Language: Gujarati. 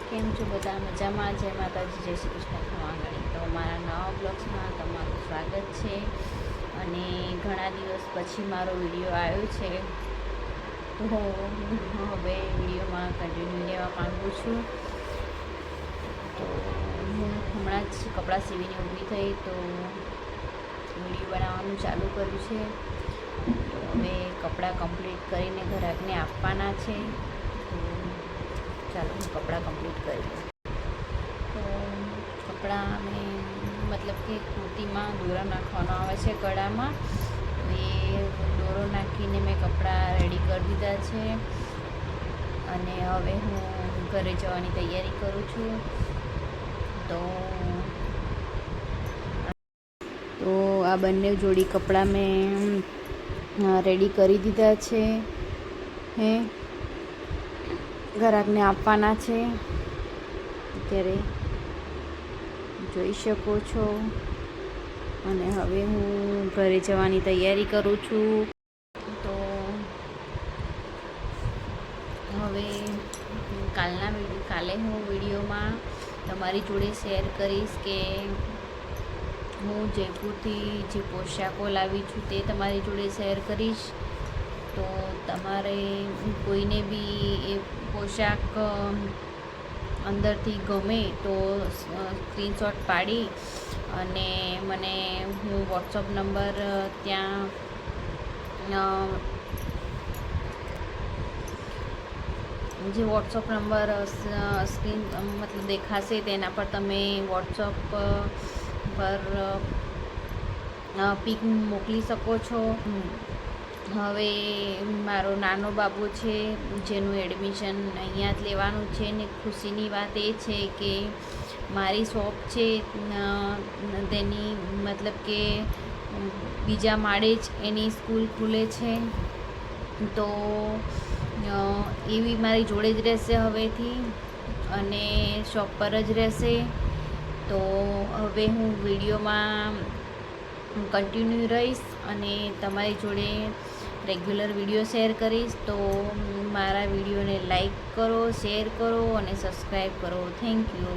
કેમ છો બધા મજામાં? જય માતાજી, જય શ્રી કૃષ્ણ ખવાંગણી. તો મારા નવા બ્લોગ્સમાં તમારું સ્વાગત છે. અને ઘણા દિવસ પછી મારો વિડીયો આવ્યો છે, તો હવે વિડીયોમાં કન્ટિન્યુ રહેવા માગું છું. તો હું હમણાં જ કપડાં સીવીને ઊભી થઈ, તો વિડીયો બનાવવાનું ચાલુ કર્યું છે. તો હવે કપડાં કમ્પ્લીટ કરીને ઘરાકને આપવાના છે. તો ચાલો હું કપડાં કમ્પ્લીટ કરી લઉં. તો કપડાં અમે મતલબ કે કુર્તીમાં દોરા નાખવાનો આવે છે ગળામાં, તો એ દોરો નાખીને મેં કપડાં રેડી કરી દીધા છે. અને હવે હું ઘરે જવાની તૈયારી કરું છું. તો આ બંને જોડી કપડાં મેં રેડી કરી દીધા છે. ઘરાકને આપવાના છે, અત્યારે જોઈ શકો છો. અને હવે હું ઘરે જવાની તૈયારી કરું છું. તો હવે કાલે હું વિડીયોમાં તમારી જોડે શેર કરીશ કે હું જયપુરથી જે પોશાકો લાવી છું તે તમારી જોડે શેર કરીશ. તો તમારે કોઈને બી એ પોશાક અંદરથી ગમે તો સ્ક્રીનશોટ પાડી અને મને હું વોટ્સઅપ નંબર ત્યાં જે વોટ્સઅપ નંબર સ્ક્રીન મતલબ દેખાશે તેના પર તમે વોટ્સઅપ પર પિક મોકલી શકો છો. હવે મારો નાનો બાબુ છે જેનું એડમિશન અહીંયા જ લેવાનું છે, ને ખુશીની વાત એ છે કે મારી શોપ છે તેની મતલબ કે બીજા માળે જ એની સ્કૂલ ખુલે છે. તો એવી મારી જોડે જ રહેશે હવેથી, અને શોપ પર જ રહેશે. તો હવે હું વિડીયોમાં કન્ટિન્યુ રહીશ અને તમારી જોડે રેગ્યુલર વિડીયો શેર કરીશ. તો મારા વિડીયોને લાઈક કરો, શેર કરો અને સબસ્ક્રાઈબ કરો. Thank you.